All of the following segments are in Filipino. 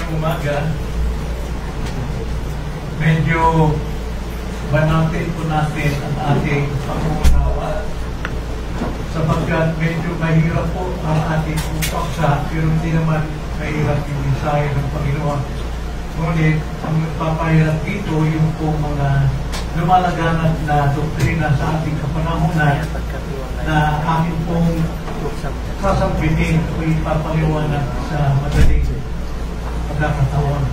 ngayong umaga, medyo banatin po natin ang ating pangunawa sapagkat medyo mahirap po ang ating paksa, pero hindi naman mahirap yung mensahe ng Panginoon. Ngunit, ang nagpapahirap dito yung po mga lumalaganap na doktrina sa ating kapanahunan na aking pong sasampitin o ipapaliwanag sa madaling pagkakataon.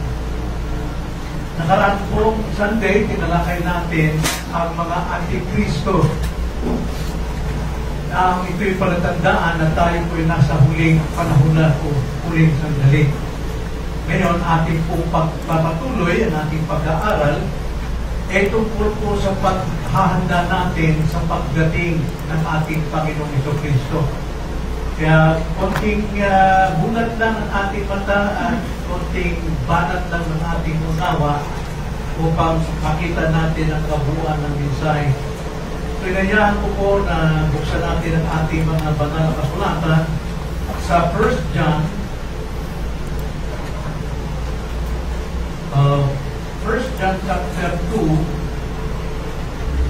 Nakaraan pong Sunday, tinalakay natin ang mga antikristo. Ito'y palatandaan na tayo po'y nasa huling panahon na o huling sandali. Ngayon, ating pong pagpapatuloy, ang ating pag-aaral, ay tungkol po sa paghahanda natin sa pagdating ng ating Panginoong Jesucristo. Kaya konting bunat lang ang ating mata at konting banat lang ng ating unawa upang makita natin ang kabuuan ng mensahe. Pinayaan ko po na buksan natin ang ating mga banal na kasulatan sa 1 John 1 John chapter 2.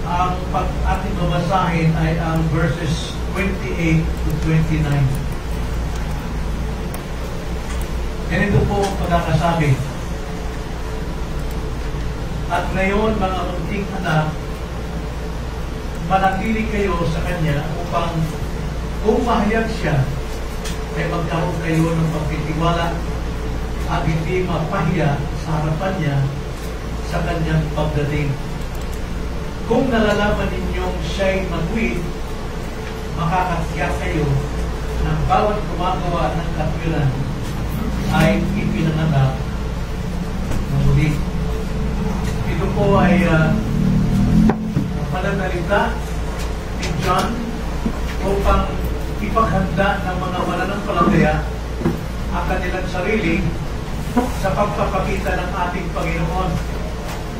Ang ating babasahin ay ang verses 28 to 29. Ganito po ang pagkakasabi. At ngayon, mga munting anak, manatili kayo sa Kanya upang kung mahayag siya, ay magkaroon kayo ng pagtitiwala at hindi mapahiya sa harapan niya sa Kanyang pagdating. Kung nalalaman ninyong siya'y magwid, makakatiyak kayo ng bawat gumagawa ng katwiran ay ipinanganak ng muli. Ito po ay pananalita ni John upang ipaghanda ng mga mananampalataya ang kanilang sarili sa pagpapakita ng ating Panginoon.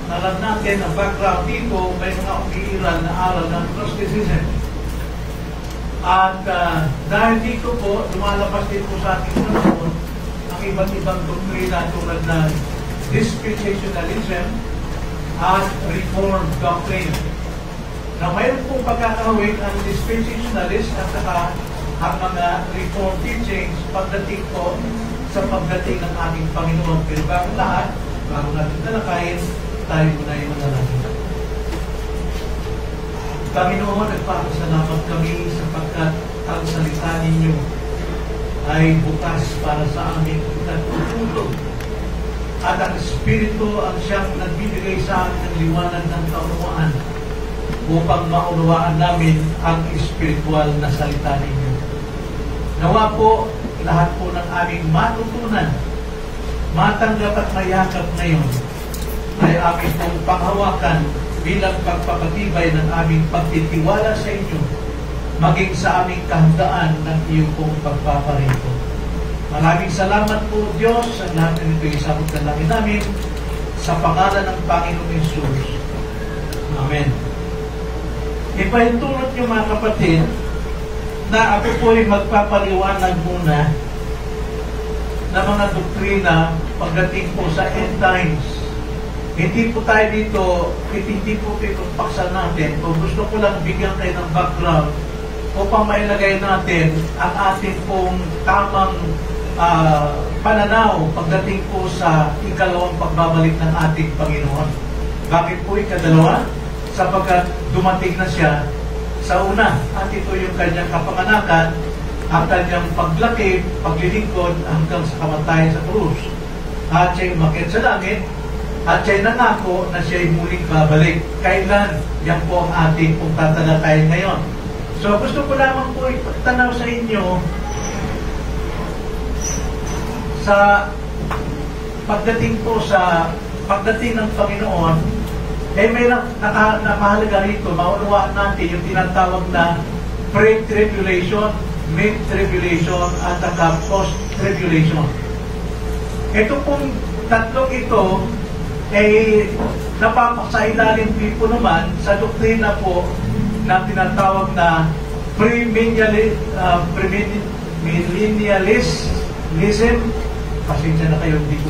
Alam natin ang background dito, may mga umiiral na aral ng Gnosticism. At dahil dito po, lumalabas din po sa ating panahon ang iba't ibang doktrina tulad ng dispensationalism at Reformed doctrine. Na mayroon pong pagkakawin ang dispensationalist at saka ang mga Reformed teachings pagdating po sa pagdating ng ating Panginoon. Pero bago lahat, bago natin talakayin, tayo muna yung manalangin. Panginoon, nagpapasalamat kami sapagkat ang salita ninyo ay bukas para sa amin nagtutulog. At ang Espiritu ang siyang nagbibigay sa amin ng liwanag ng kaunawaan upang maunawaan namin ang espiritual na salita ninyo. Nawa po, lahat po ng aming matutunan, matanggap at mayakap ngayon, ay aming pong panghawakan bilang pagpapatibay ng aming pagtitiwala sa inyo, maging sa aming kahandaan ng iyong pong pagpaparito. Maraming salamat po, Diyos, sa lahat ng ito'y isabot ng langit namin, sa pangalan ng Panginoong Hesus. Amen. Ipahintulot niyo mga kapatid, na ako po'y magpapaliwanag muna ng mga doktrina pagdating po sa end times. Hindi po tayo dito, hindi po ito paksa natin. Kung gusto ko lang bigyan kayo ng background upang mailagay natin ang ating pong tamang pananaw pagdating po sa ikalawang pagbabalik ng ating Panginoon. Bakit po ikadalawa? Sapagkat dumating na siya sa una. At ito yung kanyang kapanganakan, ang kanyang paglaki, paglilingkod hanggang sa kamatayan sa krus. At siya'y umakyat sa langit, at siya'y nangako na siya'y muling babalik. Kailan? Yan po ang ating pong tatalakayin ngayon. So gusto ko lamang po ipagtanaw sa inyo sa pagdating po sa pagdating ng Panginoon, may nakahalaga rito, maunawaan natin yung tinatawag na pre-tribulation, mid-tribulation, at saka post-tribulation. Ito pong tatlong ito ay napapasailalim din po naman sa doktrina po na tinatawag na premillennialism pasensya na kayo, hindi ko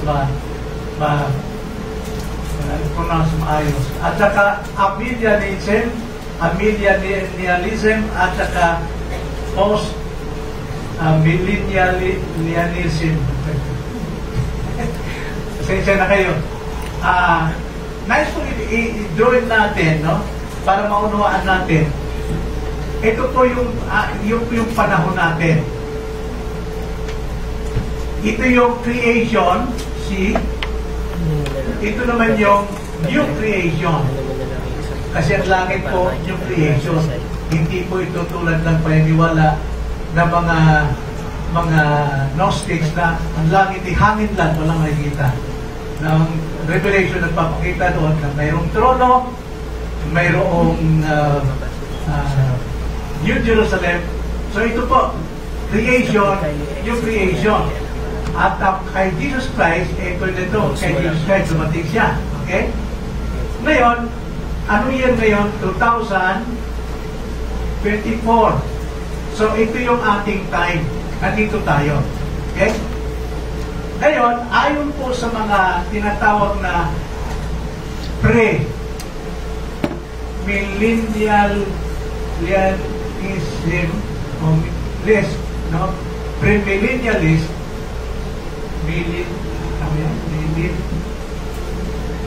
pronounce maayos. At saka Arminianism, at saka post-millennialism. Pasensya na kayo. Nice po i-join natin, no? Para maunawaan natin. Ito po yung panahon natin. Ito yung creation, see? Ito naman yung new creation. Kasi ang langit po, new creation. Hindi po ito tulad ng paniniwala na mga Gnostics na ang langit ay hangin lang, walang makikita. Ang Revelation nagpapakita doon na mayroong trono, mayroong New Jerusalem. So ito po, creation, new creation. At kay Jesus Christ, ito nito, kay Jesus Christ, dumating siya. Okay? Ngayon, ano yan ngayon? 2024. So ito yung ating time. Nandito tayo. Okay? Ngayon, ayon po sa mga tinatawag na pre-millennialism o pre-millennialist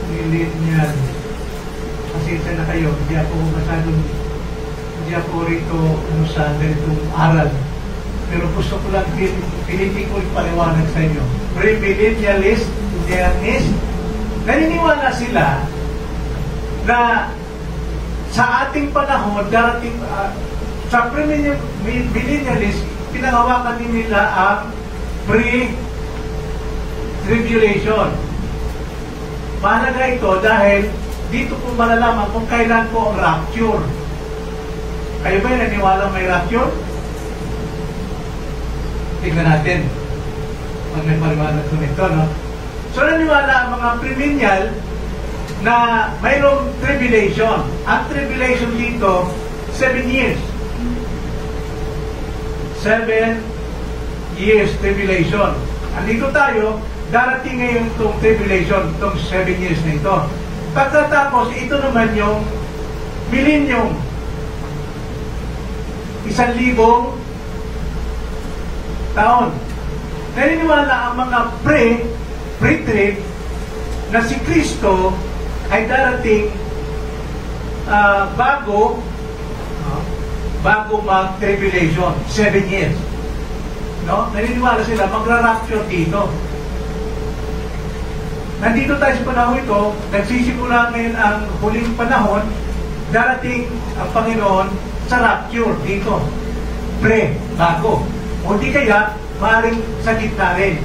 millennial. Pasensya na kayo, hindi ako rito sa ganitong aral. Pero gusto ko lang pilitin ko ipaliwanag sa inyo. Pre-millennialist, naniniwala sila na sa ating panahon, darating sa pre-millennialist, pinangawakan din nila ang pre-tribulation. Mahalaga ito dahil dito po malalaman kung kailan po ang rapture. Kayo ba naniniwala may rapture? Tignan natin. Pag may paliwanag ko nito, no? So, naniwala ang mga premillennial na mayroong tribulation. Ang tribulation dito, 7 years. 7 years tribulation. Andito tayo, darating ngayon itong tribulation, itong 7 years na ito. Pagkatapos, ito naman yung millennium. 1,000 taon. Naniniwala ang mga pre-trib na si Kristo ay darating bago mag-tribulation, 7 years. No? Naniniwala sila, magra-rapture dito. Nandito tayo sa panahon ito, nagsisimula ngayon ang huling panahon, darating ang Panginoon sa rapture dito. Bago. O di kaya, maaaring sakit na rin.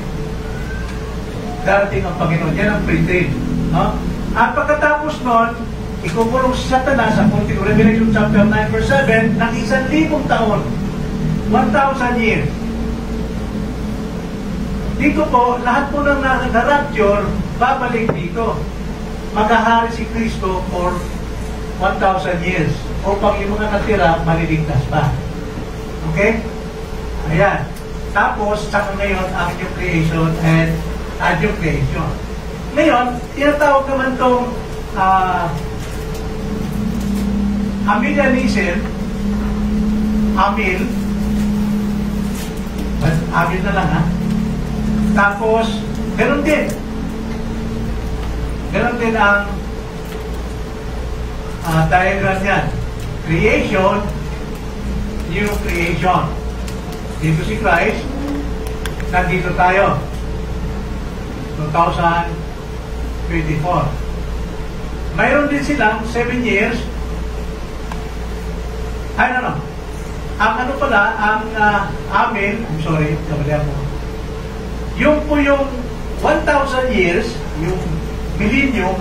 Darating ang Panginoon. Yan ang pre-trib. No? At pagkatapos nun, ikukulong si Satanas sa Revelation chapter 9 verse 7 ng 1,000 taon. 1,000 years. Dito po, lahat po ng na-rapture, babalik dito. Maghahari si Kristo for 1,000 years. O pag yung mga natira, maliligtas pa. Okay? Ayan. Tapos, saka ngayon, ang new creation and new creation. Ngayon, tinatawag naman itong Arminianism, Amil na lang, ha? Tapos, ganoon din ang diagram yan. Creation, new creation. Dito si Christ, nandito tayo. 2024. Mayroon din silang 7 years. Ay, no. Ang ano pala, ang amin, I'm sorry, kamali ako. Yung po yung 1,000 years, yung millennium,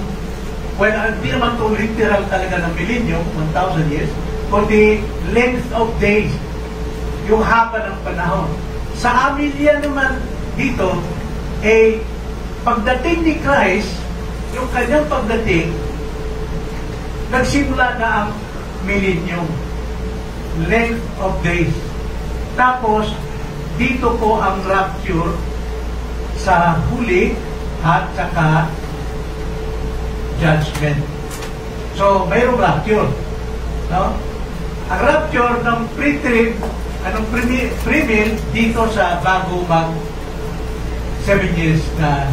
well, hindi naman ito literal talaga ng millennium, 1,000 years, kundi length of days, yung haba ng panahon. Sa Amelia naman dito, pagdating ni Christ, yung kanyang pagdating, nagsimula na ang millennium, length of days. Tapos, dito po ang rapture, sa huli at saka judgment. So, mayroong rapture. No? Ang rapture ng pre-trib, anong pre-mill dito sa bago mag 7 years na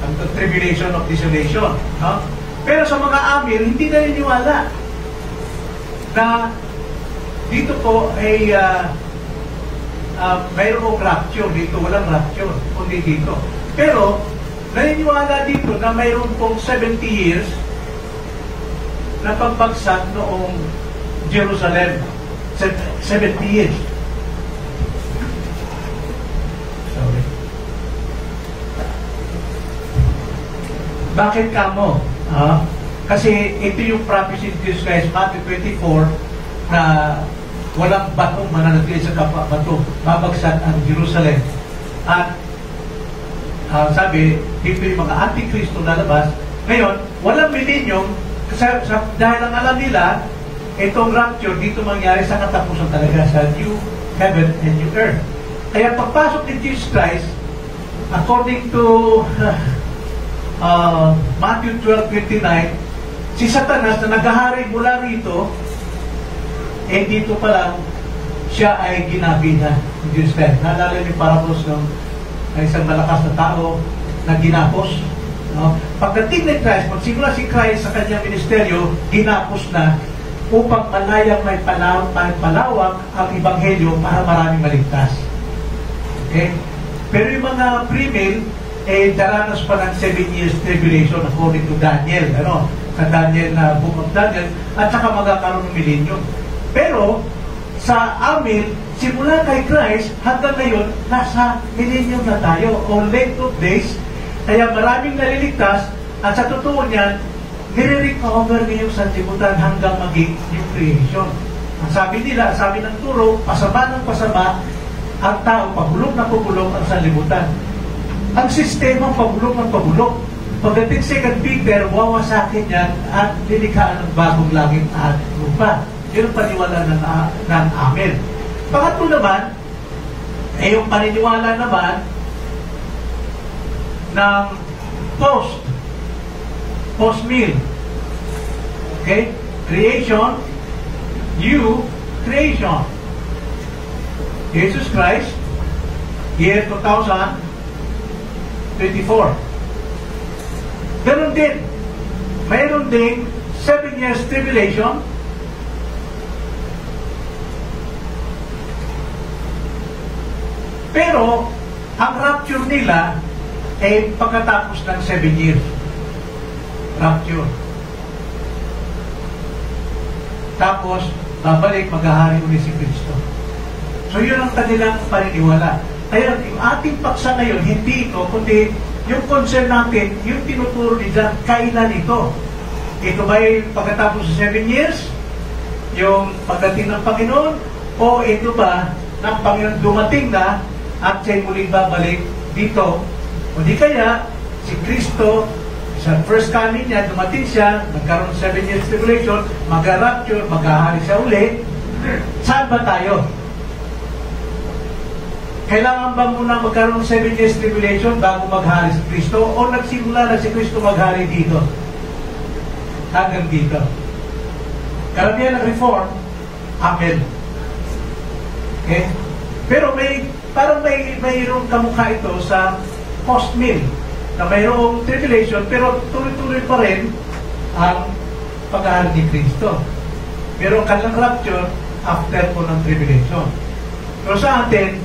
ang tribulation of desolation. No? Pero sa mga Amil, hindi naniniwala na dito po ay mayroong rapture dito, walang rapture, kundi dito. Pero, naniniwala dito na mayroon pong 70 years na pagbagsak noong Jerusalem. 70 years. Sorry. Bakit kamo? Kasi ito yung prophecy of Jesus Christ, Matthew 24, na walang batong mananatili sa kapwa bato. Babagsak ang Jerusalem. At sabi, dito yung mga antikristo lalabas. Ngayon, walang millennium dahil ang alam nila, itong rapture dito mangyari sa katapusan talaga sa new heaven and new earth. Kaya pagpasok ni Jesus Christ, according to Matthew 12:29, si Satanas na naghahari mula rito, dito pa lang siya ay ginabi na ni Jesus Christ. Naalala ni Parapos ng isang malakas na tao na ginapos. No? Pagdating ni Christ, magsimula si Christ sa kanyang ministeryo, ginapos na upang malayang may palawak ang Ebanghelyo para maraming maligtas. Okay? Pero yung mga pre-mill, daranas pa ng 7 years tribulation according to Daniel. Sa Daniel na book of Daniel, at saka magkakaroon ng millennium. Pero, sa amin, simula kay Christ, hanggang ngayon, nasa millennium na tayo, o late of days, kaya maraming naliligtas, at sa totoo niyan, nire-recover ngayong sanlibutan hanggang maging new creation. Ang sabi nila, sabi ng turo, pasama ng pasama, ang tao, pabulok na pabulok ang sanlibutan. Ang sistema, pabulok ng pabulok. Pagdating 2 Peter, wawasakin yan at lilikhaan ng bagong langit at lupa. Yun ang paniwala ng Amen. Pangatlo naman, yung paniniwala naman ng post-mill. Okay? Creation, new creation. Jesus Christ, year 2024. Ganon din. Mayroon din 7 years tribulation. Pero, ang rapture nila ay pagkatapos ng 7 years. Rapture. Tapos, babalik, maghahari ulit si Kristo. So, yun ang kanilang paniniwala. Kaya, yung ating paksa ngayon, hindi ito, kundi yung concern natin, yung tinuturo ni John, kailan ito? Ito ba'y pagkatapos sa 7 years? Yung pagdating ng Panginoon? O ito ba, ng Panginoon dumating na at siya'y muling babalik dito? O di kaya, si Kristo, sa first coming niya, dumating siya, nagkaroon 7 years tribulation, mag-rapture, mag-ahari siya uli. Saan ba tayo? Kailangan ba muna magkaroon ng 7 years tribulation bago maghari si Kristo? O nagsimula na si Kristo maghari dito? Hanggang dito. Karamihan ng reform, amen. Okay? Pero parang mayroong kamukha ito sa post-mill na mayroong tribulation pero tuloy-tuloy pa rin ang paghahari ni Kristo. Pero ang kanilang rapture after po ng tribulation. Pero sa atin,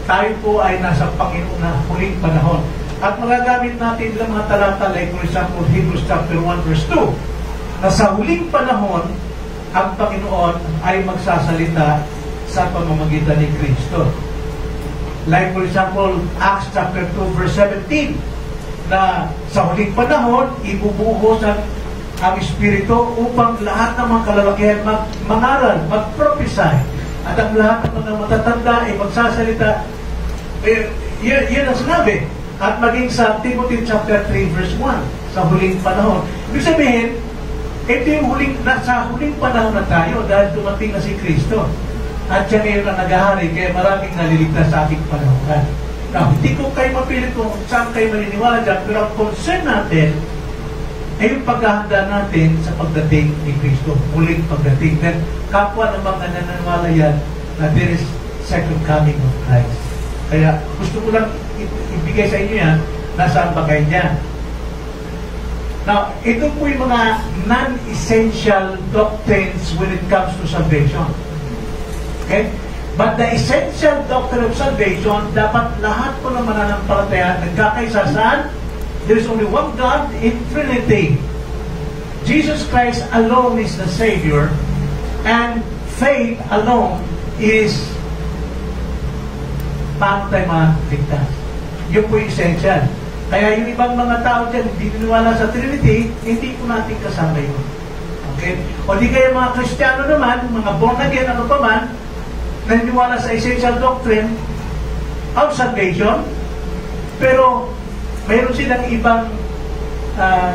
tayo po ay nasa Panginoon na huling panahon. At magagamit natin lang mga talata like for example, Hebrews chapter 1 verse 2 na sa huling panahon ang Panginoon ay magsasalita sa pamamagitan ni Kristo. Like for example, Acts chapter 2 verse 17 na sa huling panahon ibubuhos ang Espiritu upang lahat ng mga kalalakihan mangaral, mag-prophesy. At ang lahat ng mga matatanda ay magsasalita. Yan ang sinabi. At maging sa Timothy chapter 3 verse 1 sa huling panahon. Ibig sabihin, ito yung nasa huling panahon na tayo dahil dumating na si Kristo. At siya ngayon ang naghahari, kaya maraming naliligtas sa ating panahon. Now, hindi ko kayo mapilit kung saan kayo maniniwala dyan, pero ang concern natin ay yung paghahanda natin sa pagdating ni Kristo, muling pagdating. Then, kapwa ng mga naniniwala yan na there is second coming of Christ. Kaya gusto ko lang ibigay sa inyo yan, nasaan ba kayo niyan? Now, ito po yung mga non-essential doctrines when it comes to salvation. Okay? But the essential doctrine of salvation, dapat lahat po ng mananampalataya nagkakaisa saan? There is only one God in Trinity. Jesus Christ alone is the Savior, and faith alone is paano tayo maligtas. Yun po yung essential. Kaya yung ibang mga tao dyan, hindi niniwala sa Trinity, hindi po natin kasama yun. Okay? O di kaya mga Kristiyano naman, mga born again, ano pa man, naniniwala sa essential doctrine of salvation, pero mayroon silang ibang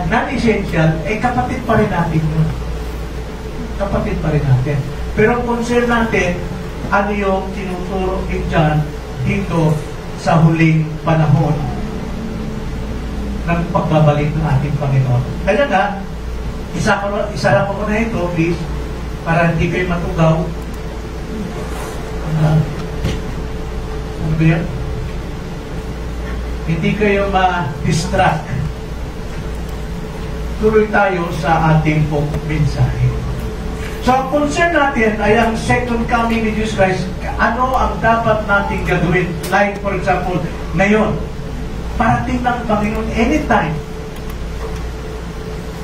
non-essential, kapatid pa rin natin yun. Kapatid pa rin natin. Pero ang concern natin, ano yung tinuturo ni John dito sa huling panahon ng pagbabalik ng ating Panginoon. Kaya nga, isa lang ko na ito, please, para hindi kayo matugaw. Ano ba yan? Hindi kayo ma-distract. Tuloy tayo sa ating pong mensahe. So, ang concern natin ay ang second coming ni Jesus Christ. Ano ang dapat natin gagawin? Like, for example, ngayon, parating ng Panginoon anytime.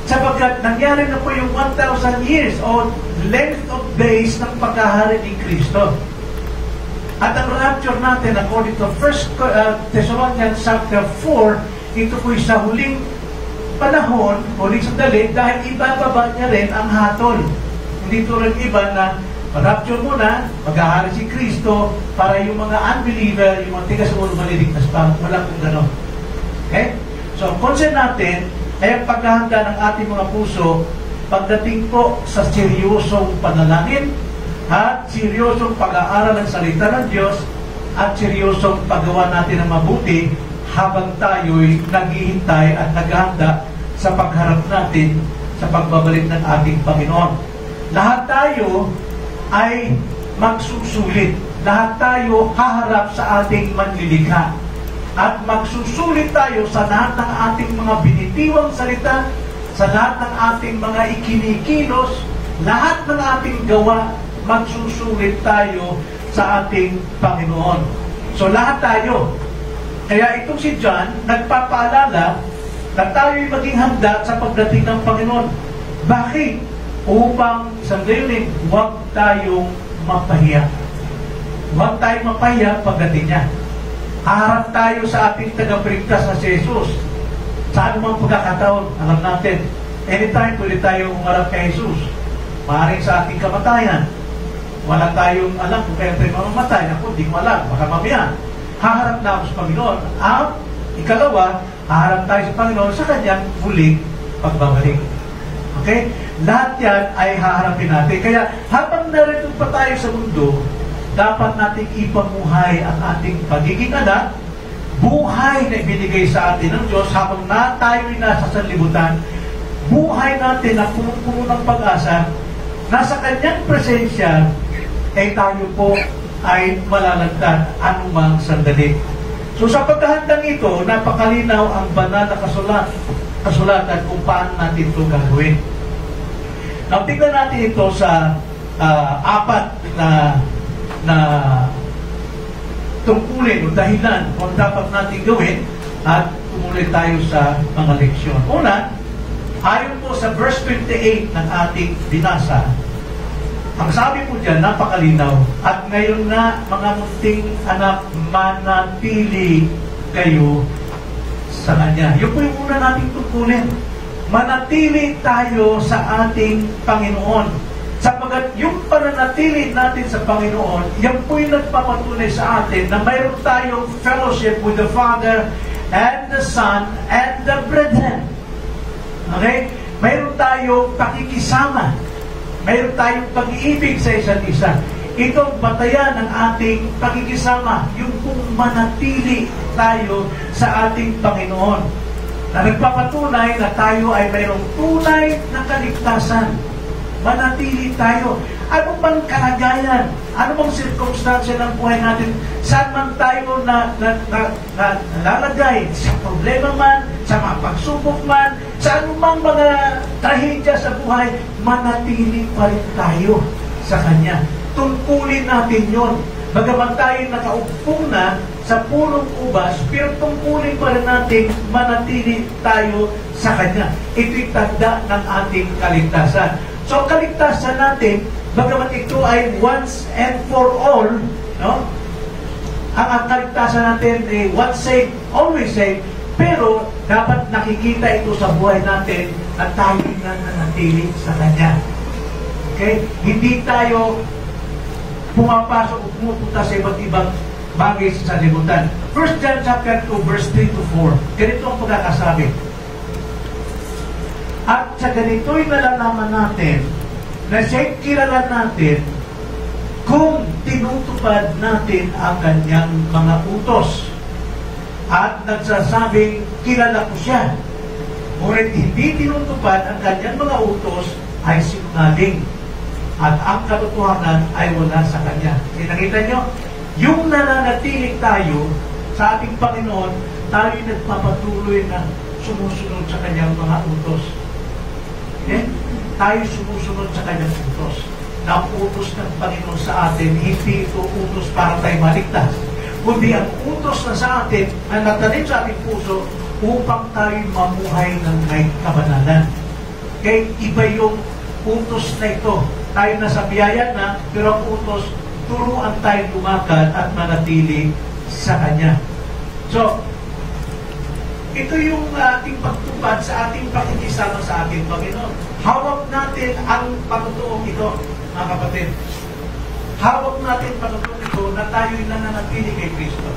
Sapagkat nangyari na po yung 1,000 years o length of days ng pagkahari ni Kristo. At ang rapture natin, according to 1 Thessalonians chapter 4, ito po sa huling panahon, huling sandali, dahil ibababa niya rin ang hatol. Hindi ito rin iba na rapture muna, maghahari si Kristo, para yung mga unbeliever, yung mga tigas-ulo maliligtas pa. Wala kong gano'n. Okay? So, ang concern natin ay ang paghahanda ng ating mga puso pagdating po sa seryosong panalangin, at seryosong pag-aaral ng salita ng Diyos, at seryosong paggawa natin ng mabuti habang tayo'y naghihintay at naghahanda sa pagharap natin sa pagbabalik ng ating Panginoon. Lahat tayo ay magsusulit. Lahat tayo haharap sa ating manlilikha. At magsusulit tayo sa lahat ng ating mga binitiwang salita, sa lahat ng ating mga ikinikilos, lahat ng ating gawa, magsusulit tayo sa ating Panginoon. So lahat tayo. Kaya itong si John, nagpapaalala na tayo'y maging handa sa pagdating ng Panginoon. Bakit? Upang sa gayon, huwag tayong mapahiya. Huwag tayong mapahiya pagdating niya. Harap tayo sa ating tagapagligtas na si Jesus. Sa anumang pagkakataon, alam natin, anytime pwede tayong umarap kay Jesus. Maaaring sa ating kamatayan. Wala tayong alam kung kaya tayo mamamatay. Ako, di ko alam. Baka mamaya. Haharap na ako sa Panginoon. Ang ikalawa, haharap tayo sa Panginoon sa kanyang muling pagbabalik. Okay? Lahat yan ay haharapin natin. Kaya habang narito pa tayo sa mundo, dapat nating ipamuhay ang ating pagiging anak, buhay na ibinigay sa atin ng Diyos habang na tayo'y nasa sanlibutan, buhay natin na puno ng pag-asa, nasa kanyang presensya, ay tayo po ay malalagtan anumang sandali. So sa pagkahandang ito, napakalinaw ang banal na kasulatan kung paano natin ito gagawin. Now, tignan natin ito sa apat na tungkulin o dahilan kung dapat natin gawin at tumuloy tayo sa mga leksyon. Una, ayon po sa verse 28 ng ating binasa, ang sabi po dyan, napakalinaw, at ngayon na mga munting anak, manatili kayo sa Kanya. Yun po yung una nating tungkulin. Manatili tayo sa ating Panginoon. Sapagat yung pananatili natin sa Panginoon, yan po yung nagpapatunay sa atin na mayroon tayong fellowship with the Father and the Son and the brethren. Okay? Mayroon tayong pakikisama. Mayroon tayong pag-iibig sa isa't isa. Itong batayan ng ating pakikisama, yung kung manatili tayo sa ating Panginoon, na nagpapatunay na tayo ay mayroong tunay na kaligtasan. Manatili tayo. Ano bang kalagayan? Ano bang sirkumstansya ng buhay natin? Saan man tayo nalalagay? Sa problema man, sa mga pagsubok man, sa anumang mga trahedya sa buhay, manatili pa rin tayo sa Kanya. Tungkulin natin yon. Bagaman tayo nakaupo na sa punong ubas, pero tungkulin pa rin natin manatili tayo sa Kanya. Ito'y tanda ng ating kaligtasan. So, kaligtasan natin, bagaman ito ay once and for all, no? Ang kaligtasan natin ay once saved, always saved, pero dapat nakikita ito sa buhay natin na tayo na nanatili sa Kanya. Okay? Hindi tayo pumapasok o pumupunta sa iba't ibang bagay sa sanlibutan. 1 John chapter 2, verse 3 to 4. Ganito ang pagkakasabi. At sa ganito'y nalalaman natin na siya'y kilala natin kung tinutupad natin ang Kanyang mga utos. At nagsasabing, kilala ko siya. Ngunit hindi tinutupad ang Kanyang mga utos ay sinungaling. At ang katotohanan ay wala sa Kanya. Nakita nyo? Yung nananatiling tayo sa ating Panginoon, tayo nagpapatuloy na sumusunod sa Kanyang mga utos. Okay? Tayo sumusunod sa Kanyang utos. Na utos ng Panginoon sa atin, hindi ito utos para tayo maligtas. Kundi ang utos na sa atin, na natanim sa ating puso, upang tayo mamuhay ng may kabanalan. Okay? Iba yung utos na ito. Tayo nasa biyaya na, pero ang utos, turuan tayo lumakad at manatili sa Kanya. So, ito yung ating pagtupad sa ating pakikisama sa ating Panginoon. Hawak natin ang patutuong ito, mga kapatid. Hawak natin patutuong ito na tayo'y nananatili kay Kristo.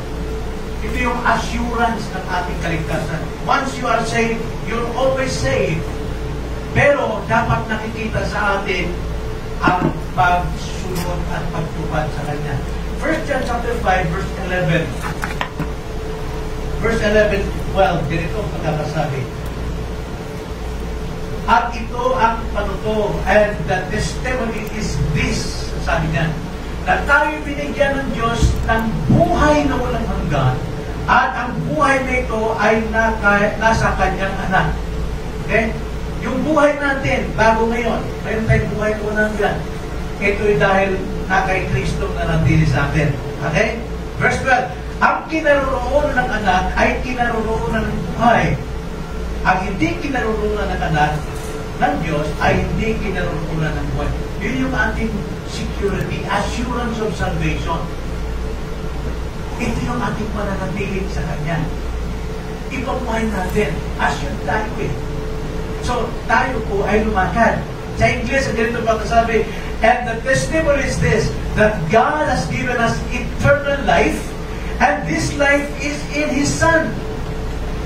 Ito yung assurance ng ating kaligtasan. Once you are saved, you're always saved. Pero dapat nakikita sa atin ang pagsunod at pagtupad sa Kanya. 1 John chapter 5, verse 11. Verse 11, 12, ganito ang pagkakasabi. At ito ang panuto, and the testimony is this, sabi niya, na tayo binigyan ng Diyos ng buhay na walang hanggan, at ang buhay na ito ay nasa Kanyang anak. Okay? Yung buhay natin, bago ngayon, mayroon tayong buhay na walang hanggan. Ito'y dahil na kay Kristo na nandili sa atin. Okay? Verse 12, ang kinaroroonan ng anak ay kinaroroonan ng buhay. Ang hindi kinaroroonan ng anak ng Diyos ay hindi kinaroroonan ng buhay. Yun yung ating security, assurance of salvation. Ito yung ating pananatiling sa Kanya. Ipabuhay natin, assured tayo eh. So, tayo po ay lumakad. Sa English, ganito pa kasabi, and the testimony is this, that God has given us eternal life, and this life is in His Son.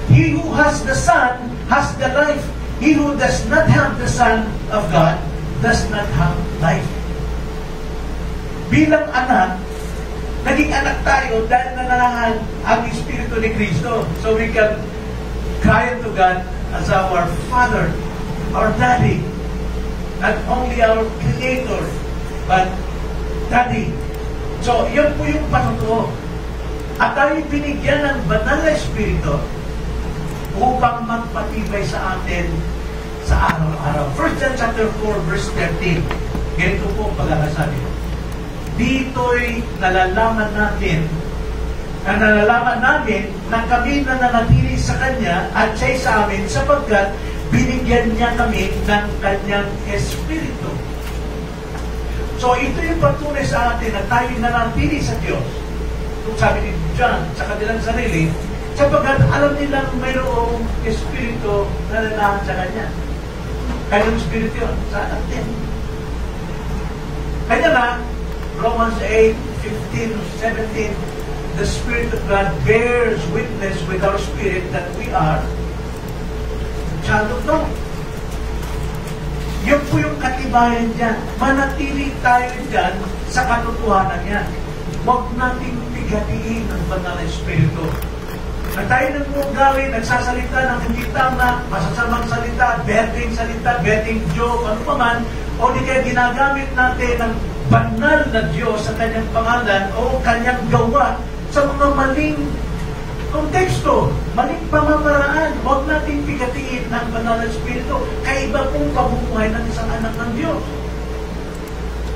He who has the Son has the life. He who does not have the Son of God does not have life. Bilang anak, naging anak tayo dahil nananahan ang Espiritu ni Kristo. So we can cry to God as our Father, our Daddy. Not only our Creator, but Daddy. So, yun po yung panutuo. At tayo binigyan ng banal na Espiritu upang magpatibay sa atin sa araw-araw. 1 John chapter 4, verse 13. Ganito po ang pagkakasabi. Dito'y nalalaman natin na kami nananatili sa Kanya at siya'y sa amin sapagkat binigyan niya kami ng Kanyang Espiritu. So, ito yung patunay sa atin na tayo nananatili sa Diyos. Kung sabi ni John sa kanilang sarili, sapagkat alam nilang mayroong Espiritu na nanahan sa Kanya. Kanyang Espiritu yun, sa atin. Kanya na, Romans 8, 15, 17, the Spirit of God bears witness with our spirit that we are child of God. Yun po yung katibayan dyan. Manatili tayo dyan sa katotohanan niya. Huwag nating pigatiin ang banal na Espiritu. Na tayo nag-ugali, nagsasalita ng hindi tama, masasamang salita, betting joke, ano pa man, o di kaya ginagamit natin ng banal na Diyos sa kanyang pangalan o kanyang gawa sa mga maling konteksto, maling pamamaraan. Huwag natin pigatiin ng banal na Espiritu. Kaiba pong pamumuhay ng isang anak ng Diyos.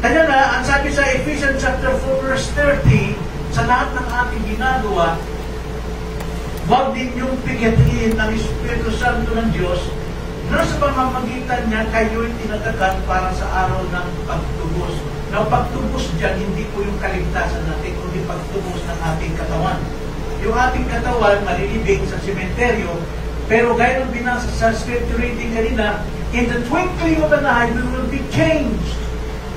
Kaya nga, ang sabi sa Ephesians chapter 4 verse 30, sa lahat ng ating ginagawa, huwag din yung pigatiin ng Espiritu Santo ng Diyos na sa pamamagitan niya kayo'y tinatagan para sa araw ng pagtubos. Na pagtubos dyan, hindi po yung kaligtasan natin, kundi pagtubos ng ating katawan. Yung ating katawan, malilibing sa sementeryo, pero gaya ng binasa sa scripture reading kanina, in the twinkling of an eye, we will be changed.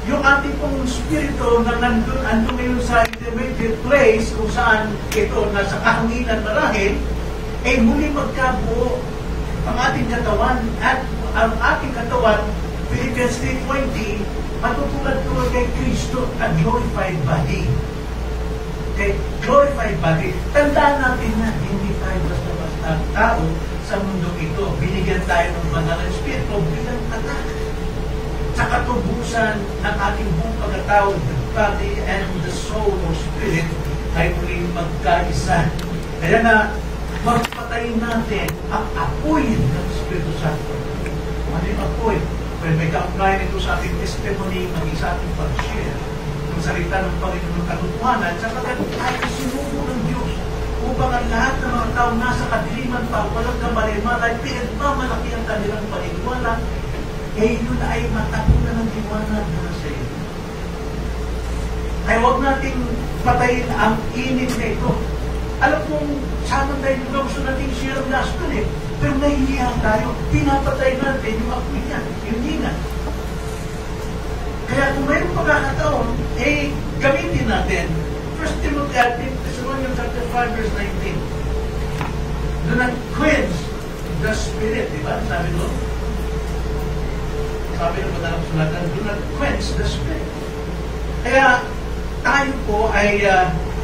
Yung ating pong spirito na nandun ngayon sa intermediate place, kung saan ito, nasa kahanginan marahil, ay muli magkabuo ang ating katawan. At ang ating katawan, Philippians 3:20, matutulad ko kay Kristo, a glorified body. Okay? Glorified body. Tandaan natin na hindi tayo basta-basta tao sa mundo ito. Binigyan tayo ng banal na Espiritu bilang anak. Sa katubusan ng ating buong pagkatao, the body and the soul or spirit ay muling magkaisa. Kaya na, magpatayin natin ang apoy ng Espiritu Santo. Ano yung apoy? Well, may ka-apply nito sa ating testimony, maging sa ating pag-share ng salita ng Panginoon ng katotohanan, sapagkat tayo sinubo ng Diyos upang ang lahat ng mga tao nasa kadiliman pa, walang kamalimalay, pinagmamalaki ang kanilang paniniwala, yun ay matapunan ng liwanag na sa iyo. Ay huwag nating patayin ang init na ito. Alam mong, sana tayo gusto nating share ang gospel pero nahihiya tayo, pinapatay natin yung apoy niya, yung nina. Kaya kung mayroong pagkakataon, gamitin natin. 1 Timothy chapter 5 verse 19. Do not quench the spirit, di ba? Sabi doon. Sabi ng madalang sulatan, do not quench the spirit. Kaya tayo po ay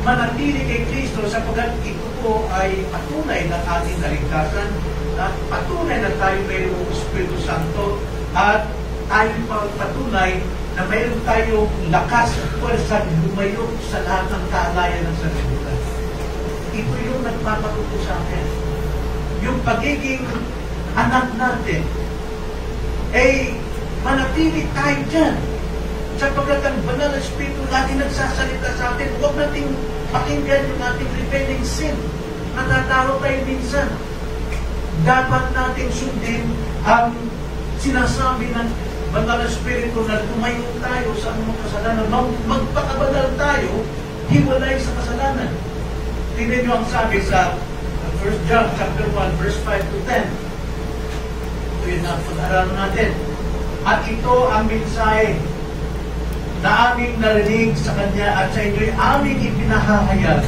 manatili kay Kristo sapagkat ito po ay patunay ng ating kaligtasan at patunay na tayo mayroong Espiritu Santo at tayo patunay na mayroon tayong lakas at puwersa lumayo sa lahat ng kaalayan ng sanlibutan. Ito yung nagpapatuto sa akin. Yung pagiging anak natin ay manatili tayo dyan. Sapagkat ang banal na Espiritu lagi nagsasalita sa atin, huwag nating pakinggan yung ating rebelling sin. Natatawa tayo minsan. Dapat nating sundin ang sinasabi ng banal na Espiritu na tumayo tayo sa anumang kasalanan. Magpakabanal tayo, hiwalay sa kasalanan. Tingnan nyo ang sabi sa 1 John chapter 1 verse 5 to 10. Ito yun ang pag-aralan natin. At ito ang mensahe na aming narinig sa Kanya at sa inyo'y aming ipinahahayag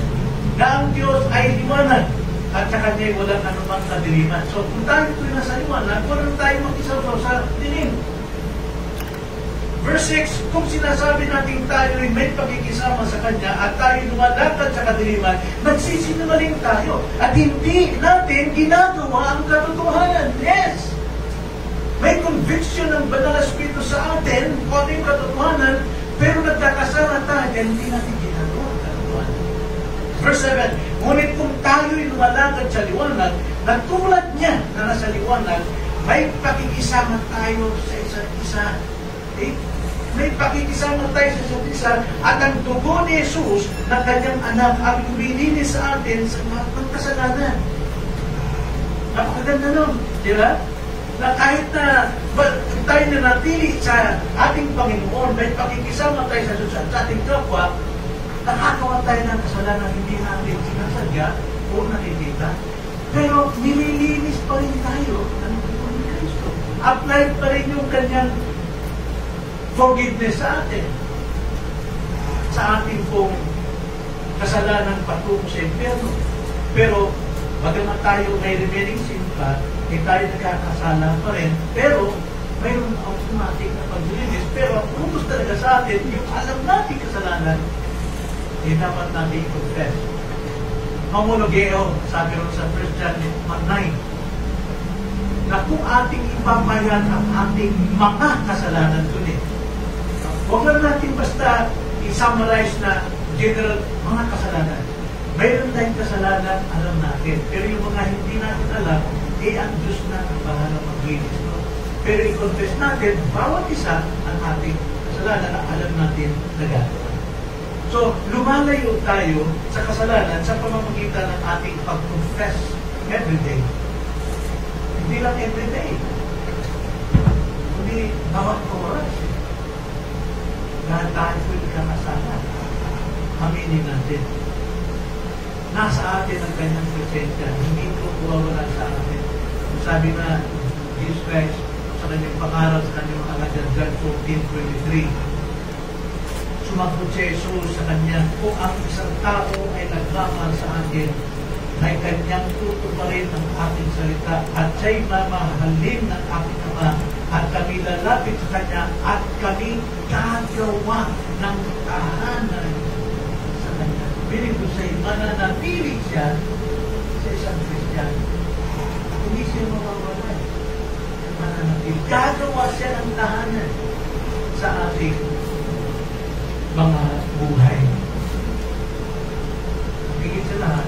na ang Diyos ay liwanag at sa Kanya'y walang anumang kadiliman. So kung tayo ito'y nasa liwanag, walang tayo mag-isaw sa dilim. Verse 6, kung sinasabi natin tayo ay may pagkikisama sa Kanya at tayo lumalakad sa kadiliman, nagsisinungaling tayo at hindi natin ginagawa ang katotohanan. Yes! May conviction ng banal na Espiritu sa atin kung ano yung katotohanan, pero nagkakasala tayo, hindi natin ginagawa ang katotohanan. Verse 7, ngunit kung tayo'y lumalakad sa liwanag, na tulad niya na nasa liwanag, may pakikisama tayo sa isa't isa. May pakikisama tayo sa isa't isa, at ang dugo ni Jesus na kanyang anak ang lumilinis sa atin sa lahat ng kasalanan. Napakaganda nun, di ba? Na kahit na tayo na natili sa ating Panginoon, may pakikisama tayo sa ating kapwa, nakakawa tayo ng kasalanan hindi natin sinasadya o nakikita. Pero nililinis pa rin tayo ng dugo ni Kristo. Applied pa rin yung kanyang forgiveness sa atin. Sa ating pong kasalanan patungo sa impyerno. Pero, bagamat tayo may remaining sin pa, tayo nagkakasala pa rin. Pero, mayroon automatic na paglilinis. Pero ang utos talaga sa atin, yung alam natin kasalanan, dapat natin i-confess. Homologeo, sabi ron sa 1 John 9, na kung ating ipapayan ang ating mga kasalanan dun huwag lang natin basta i-summarize na general mga kasalanan. Mayroon tayong kasalanan, alam natin. Pero yung mga hindi natin alam, ang Diyos na ang bahala maglinis. Pero i-confess natin, bawat isa ang ating kasalanan na alam natin na gano'n. So, lumalayo tayo sa kasalanan sa pamamagitan ng ating pag-confess everyday. Hindi lang everyday. Hindi bawat oras. Dahil tayo po ikakasala. Aminin natin. Nasa atin ang kanyang presensya. Hindi po wala sa atin. Sabi na Jesus Christ sa kanyang pangaral sa kanyang mga anak, John 14:23. Sumagot si Jesus sa kanya, kung ang isang tao ay naglaman sa akin, ay kanyang tutuparin ang aking salita at siya'y mamahalin ng aking Ama at kami lalapit sa kanya at kami gagawa ng tahanan sa kanya. Biling ko sa'yo, mananatili siya sa isang Kristiyano. Hindi siya mawawalay. Mananatili. Gagawa siya ng tahanan sa ating mga buhay. Higit sa lahat,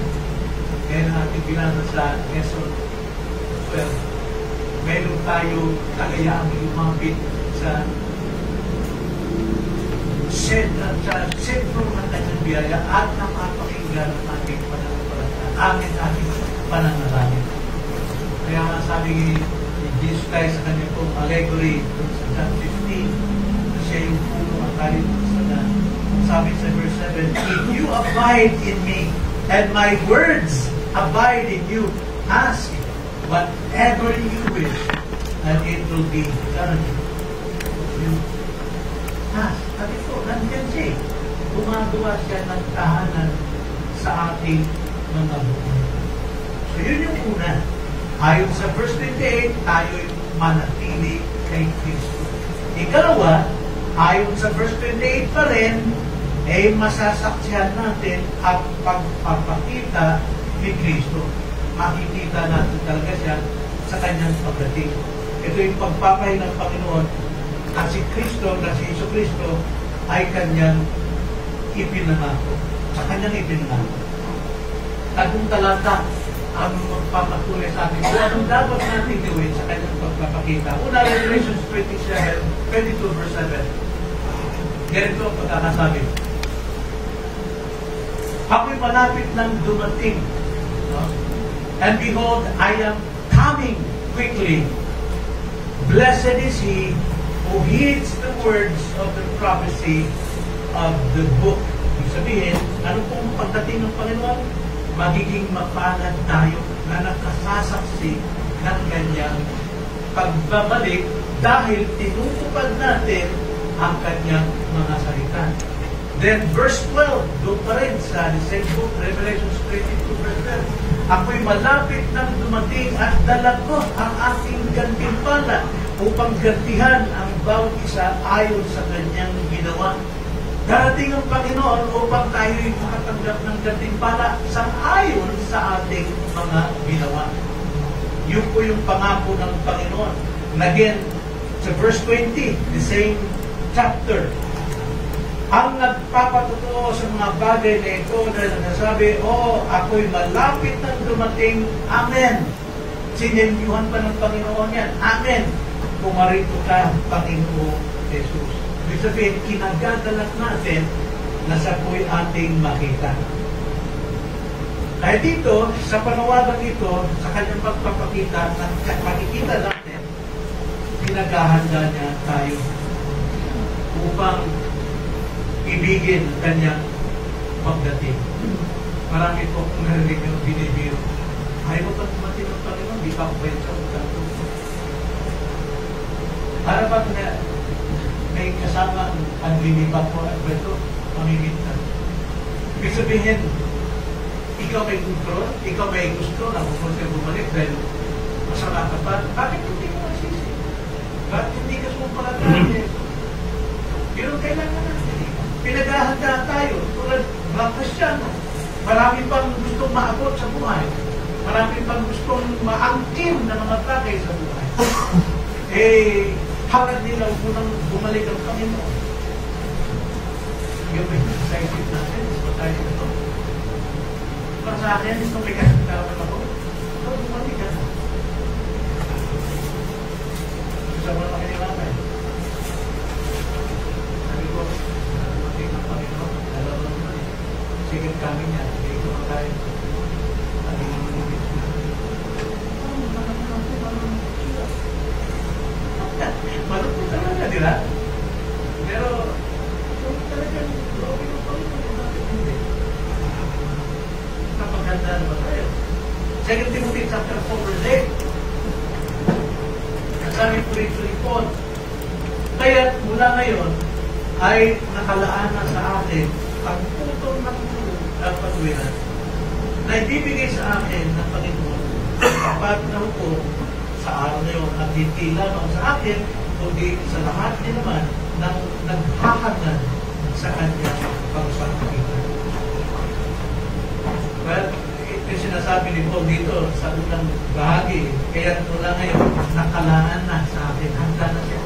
kaya natin binasa sa Quezon 12, meron tayo kagayaang lumapit sa sentro ng kanyang biyaya at napapakinggan ang ating pananampalataya, ating pananalangin. Kaya nga sabi ni Jesus Christ sa kanyang pong allegory sa John 15, na siya yung puno at tayo sa sabi sa verse 7, if you abide in me and my words abide in you, ask whatever you wish and it will be done. You ask. At ito, nandiyan siya. Gumagawa siya ng tahanan sa ating mga buhay. So yun yung una. Ayon sa verse 28, tayo'y manatili kay Kristo. Ikalawa, ayon sa verse 28 pa rin, masasaksihan natin ang pagpapakita ni Kristo. Makikita natin talaga siya sa kanyang pagdating. Ito yung pagpapahin ng Panginoon at si Kristo, na si Jesucristo ay kanyang ipinangako. Sa kanyang ipinangako. Tagong talata ang magpapatunay sa atin kung anong dapat natin gawin sa kanyang pagpapakita. Una, Revelations 22 verse 7. Ganito ang pagkakasabi. Ako'y malapit ng dumating. No? And behold, I am coming quickly. Blessed is he who heeds the words of the prophecy of the book. Ibig sabihin, ano pong pagdating ng Panginoon? Magiging mapalad tayo na nakasasaksi ng kanyang pagbabalik dahil tinutupad natin ang kanyang mga salita. Then verse 12, doon pa rin sa the same book, Revelations 22 verse 12. Ako'y malapit ng dumating at dala ko ang aking gantimpala upang gantihan ang bawat isa ayon sa kanyang ginawa. Darating ang Panginoon upang tayo'y makatanggap ng gantimpala sa ayon sa ating mga ginawa. Yun po yung pangako ng Panginoon. And again, sa verse 20, the same chapter, ang nagpapatotoo sa mga bagay na ito na nagsasabi, ako'y malapit ng dumating. Amen. Sinemyuhan pa ng Panginoon yan. Amen. Pumarito ka, Panginoon Jesus. Ibig sabihin, kinagagalak natin na sa po'y ating makita. Kaya dito, sa panawagan ito, sa kanyang pagpapakita, makikita natin, pinagahanda niya tayo upang ibigin ang kanyang pagdating. Marami po kung narinig yung binibiro. Ayaw mo pa tumating ng Panginoon, di pa ako pwede sa utang. Para ba na may kasama ang linipat ko at ito, pamimintan. Ibig sabihin, ikaw may control, ikaw may gusto na kung siya bumalik dahil masama ka pa. Bakit hindi mo magsisi? Bakit hindi ka sumampalataya? Yun ang kailangan natin. Pinaghahanda tayo. Tulad mga Kristiyano. Marami pang gustong maabot sa buhay. Marami pang gustong maangkin na mga bagay sa buhay. Hangad nila unang bumalik ang Panginoon. Yung may excited natin, gusto tayo ito. Para sa akin, itong may kasandaran ako, ito, bumalik ka. Gusto mo na makinilapay. Sabi ko, bumalik ang Panginoon, alam mo naman, sige kami niya, hindi ko makain. Sabi ko, malupit talaga, di ba? Pero, talagang lobby ng Panginoon natin hindi. Napaganda naman tayo. 2 Timothy chapter 4 verse 8. Ang sabi ko rin Paul, kaya mula ngayon ay nakalaan na sa atin ang putong ng pagwiran na ibibigay sa akin ng Panginoon kapag nahukom sa araw na yun at hindi lamang sa akin kundi sa lahat din naman ng naghahangad sa kanya pagsasakitan. Well, ito yung sinasabi ni Paul dito sa unang bahagi. Kaya mula ngayon, nakalaan na sa atin. Handa na siya.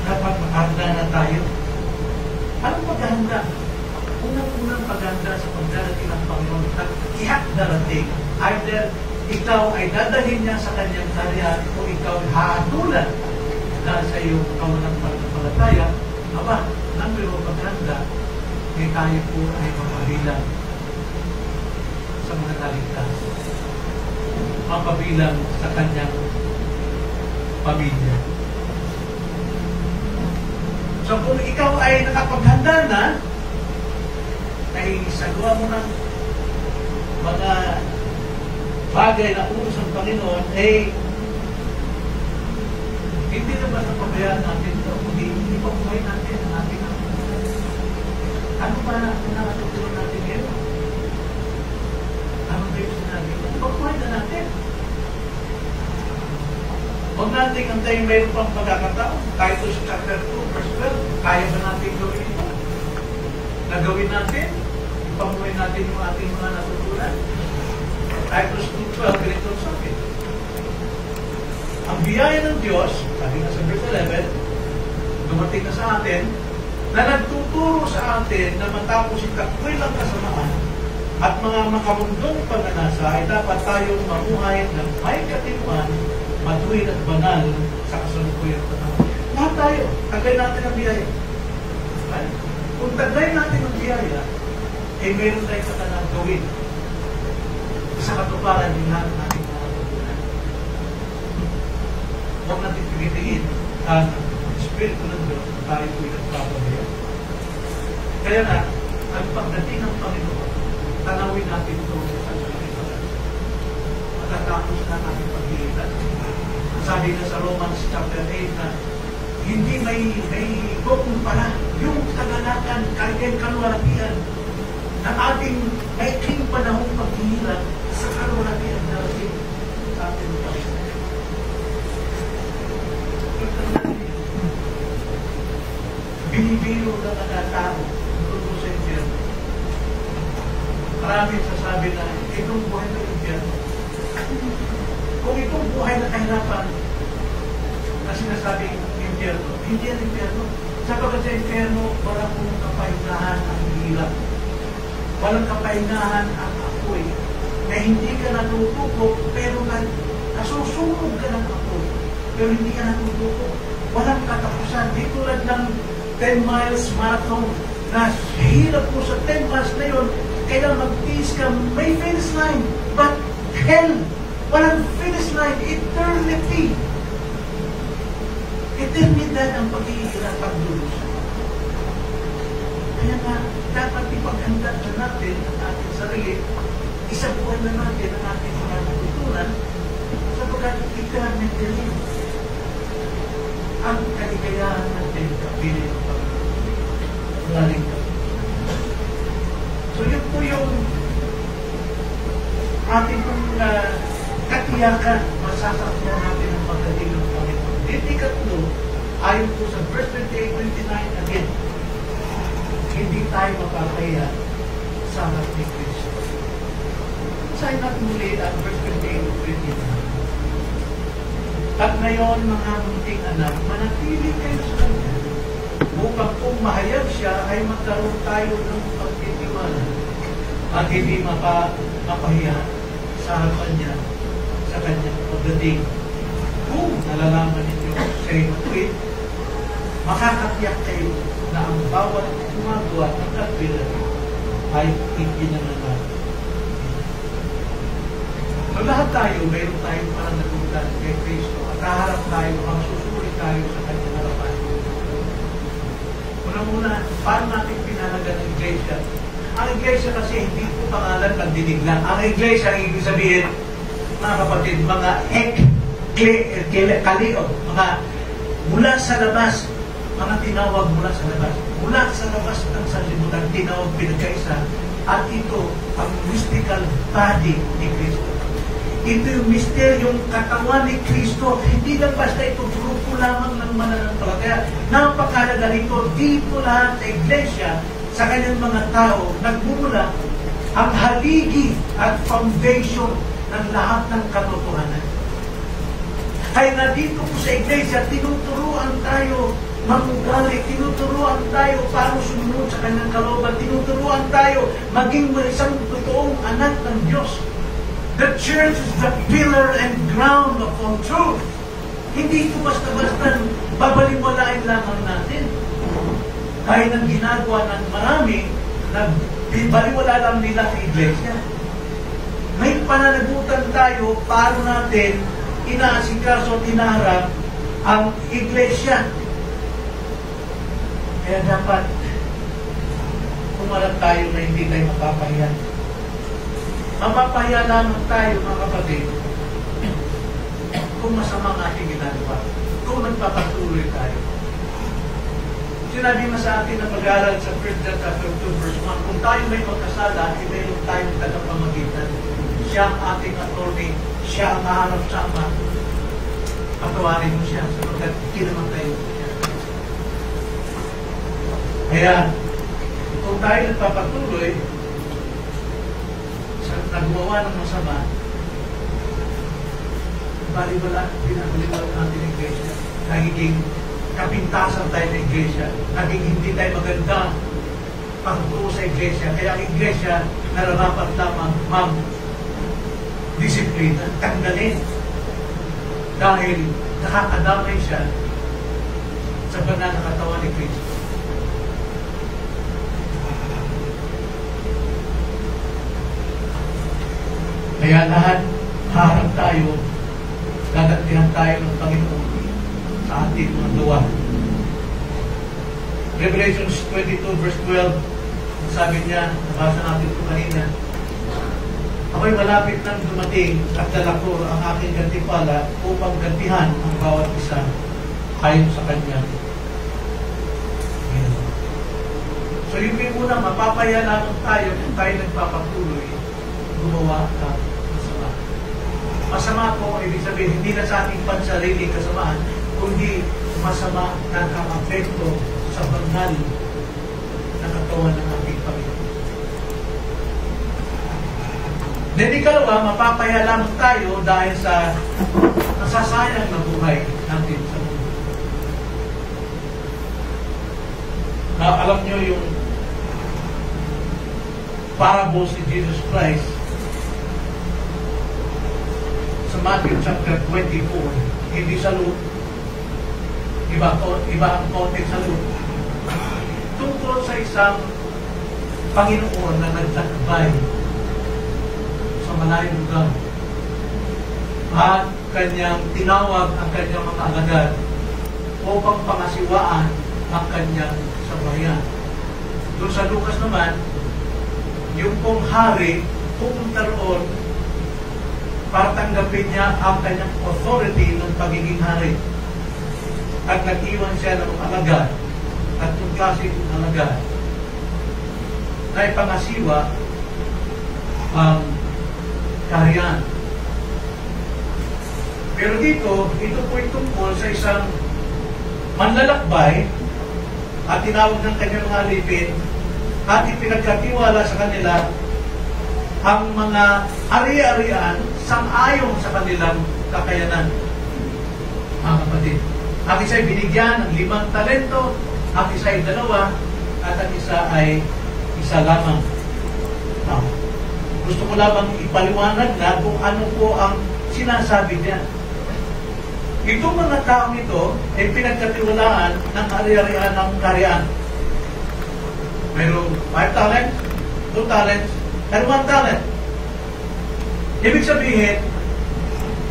Dapat maghanda na tayo. Anong paghanda? Unang-unang paghanda sa pagdarating ng Panginoon at tiyak darating. Either ikaw ay dadalhin niya sa kanyang karya o ikaw ay haatulan dahil sa iyong kawalang pagpapalataya. Aba, nang mayroong paghanda, may tayo po ay mapabilang sa mga naligtas. Mapabilang sa kanyang pamilya. So kung ikaw ay nakapaghanda na, ay sagwa mo ng mga bagay na utos ng Panginoon, hindi naman napabayaan natin ito, hindi pa buhay natin ang ating ano ba nakatutulong natin ngayon? Anong ba yung sinabi? Pagbuhay na natin. Huwag natin antayin mayroon pang pagkakataon. Titus chapter 2, verse 12, kaya ba natin gawin ito? Nagawin natin? Ipamuhay natin yung ating mga natutunan? Titus 2:12, ganito sa akin. Ang biyaya ng Diyos, sabi na sa verse 11, dumating na sa atin, na nagtuturo sa atin na matapos itakwil ang kasamaan at mga makamundong pagnanasa ay dapat tayong mamuhay ng may katinuan, matuwid at banal sa kasalukuyang panahon. Lahat tayo, taglay natin ang biyaya. Right? Kung taglay natin ang biyaya, meron tayong katanang gawin sa katuparan ng lahat natin mga katutunan. Huwag natin pilitiin ang Espiritu ng Diyos na tayo po'y nagpapabaya. Kaya na, ang pagdating ng Panginoon, tanawin natin ito sa kalimutan. Matatapos na natin paghilitan. Sabi na sa Romans chapter 8 na hindi may kukumpara yung kagalakan, karyan kalwalakian ng ating maikling panahong paghihirap sa kalwalakian na rin sa ating Panginoon. Binibiro ng mga tao tungkol sa impyerno. Maraming sasabi na itong buhay ng impyerno. Kung itong buhay na kahirapan na sinasabing impyerno, hindi yan impyerno. Sapagat sa impyerno, walang kong kapahingahan ang hirap. Walang kapahingahan ang apoy. Na hindi ka natutukok, pero nasusunog ka ng apoy. Pero hindi ka natutukok. Walang katapusan. Di tulad ng 10 miles marathon na hirap mo sa 10 miles na yun, kailangan mag-tiis ka, may finish line. But hell, walang finish line. Eternity. Eternidad ang paghihirap ang dulos. Kaya nga, dapat ipaghanda na natin ang ating sarili. Isang buwan na natin ang ating mga natutunan sapagkat eternity ang kaligayahan natin kapili ng Panginoon. So yun po yung ating katiyakan, masasakyan natin ang pagdating ng Panginoon. ikatlo, ayon po sa verse 28-29 again, hindi tayo mapapahiya sa harap ni Kristo. Sign up muli ang verse 28-29. At ngayon, mga munting anak, manatili kayo sa Kanya, upang kung mahayag siya, ay magkaroon tayo ng pagtitiwala at hindi mapahiya sa harapan niya, sa Kanyang pagdating. Kung nalalaman ninyo siya'y matuwid, makakatiyak kayo na ang bawat gumagawa ng katwiran ay ikinanganan. So lahat tayo, mayroon tayong pananagutan kay Kristo at haharap tayo, ang susuri tayo sa Kanyang harapan. Una-una, paano natin pinalagan ang iglesia? Ang iglesia kasi hindi po pangalan ng dinig lang. Ang iglesia, ang ibig sabihin, mga kapatid, mga kalio, mga mula sa labas, mga tinawag mula sa labas. Mula sa labas ng sanlibutan, tinawag pinagkaisa. At ito, ang mystical body ni Kristo. Ito yung misteryong katawan ni Kristo. Hindi lang basta ito grupo lamang ng mananampalataya. Napakalaga nito dito lahat sa iglesia, sa kanyang mga tao, nagmumula ang haligi at foundation ng lahat ng katotohanan. Kaya nga dito po sa iglesia, tinuturuan tayo mamugali, tinuturuan tayo paano sumunod sa kanyang kalooban, tinuturuan tayo maging isang totoong anak ng Diyos. The church is the pillar and ground of all truth. Hindi ito basta-basta babaliwalain lamang natin. Kaya nang ginagawa ng marami, baliwala lang nila sa iglesia. May pananagutan tayo paano natin inaasikaso at inaharap ang iglesia. Kaya dapat kumalat tayo na hindi tayo mapapahiya. Mapapahiya lamang tayo, mga kapatid, kung masama ang ating ginagawa, kung nagpapatuloy tayo. Sinabi mo sa atin na pag-aaral sa 1 John chapter 2 verse 1, kung tayo may magkasala, ay mayroon tayong tagapamagitan. Siya ang ating attorney, siya ang maharap sa Ama. Patawarin mo siya sapagkat kinamatay mo siya. Kaya, kung tayo nagpapatuloy sa nagwawa ng masama, baliwala, pinabaliwala natin ng iglesia. Nagiging kapintasan tayo ng iglesia. Naging hindi tayo maganda pagtuo sa iglesia. Kaya ang iglesia nararapat lamang mag-disiplina, tanggalin. Dahil nakakadamay siya sa banal na katawan ni Kristo. Kaya lahat, harap tayo, gagantihan tayo ng Panginoon sa ating mga gawa. Revelation 22 verse 12, sabi niya, nabasa natin ito kanina, ako'y malapit nang dumating at dala ko ang aking gantipala upang gantihan ang bawat isa ayon sa kanya. So yung una, mapapaya lamang tayo kung tayo nagpapatuloy gumawa ng masama. Masama po, ibig sabihin, hindi na sa ating pansariling kasamaan, kundi masama na ang apekto sa banal na katawan ng ating Panginoon. Then ikalawa, mapapaya lamang tayo dahil sa nasasayang na buhay natin sa mundo. Alam nyo yung parables ni Jesus Christ sa Matthew chapter 24, hindi sa Luke, iba ang context sa Luke, tungkol sa isang Panginoon na nagtakbay sa malayong lugar at kanyang tinawag ang kanyang mga alagad upang pangasiwaan ang kanyang sabayan. Doon sa Lucas naman, yung pong hari pupunta roon para tanggapin niya ang kanyang authority ng pagiging hari. At nag-iwan siya ng alagad at yung klase ng alagad na ipangasiwa ang kaharian. Pero dito, ito po tungkol sa isang manlalakbay at tinawag ng kanyang mga alipin at ipinagkatiwala sa kanila ang mga ari-arian sang-ayon sa kanilang kakayanan. Mga kapatid, ang isa ay binigyan ng 5 talento, ang isa ay 2, at ang isa ay 1 lamang. Now, gusto ko lamang ipaliwanag na kung ano po ang sinasabi niya. Itong mga taong ito ay pinagkatiwalaan ng ari-arian ng karyaan. Mayroong 5 talents, 2 talents, and 1 talent. Ibig sabihin,